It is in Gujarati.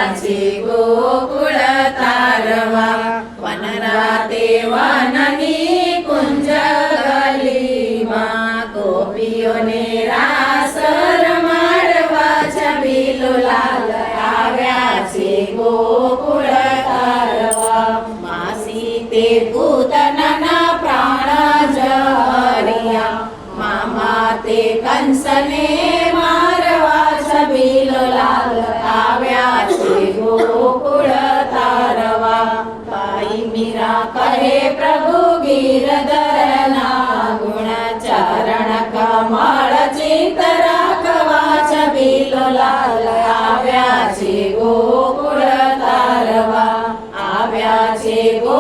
છે ગોકુળ તારવા વનરાતે વનની કુંજ ગલીમાં ગોપીઓને રાસ રમાડવા છબીલુલાલ આવ્યા છે ગોકુળ તારવા માસી તે પૂતનાના પ્રાણ જહર્યા મામા તે કંસને મારવા છબીલુલાલ આવ્યા છે ગોકુળ તારવા ભાઈ મીરા કહે પ્રભુ ગિરધરના ગુણ ચરણ કમળ ચિત રાખવા છબીલુલાલ આવ્યા છે ગોકુળ તારવા આવ્યા છે ગો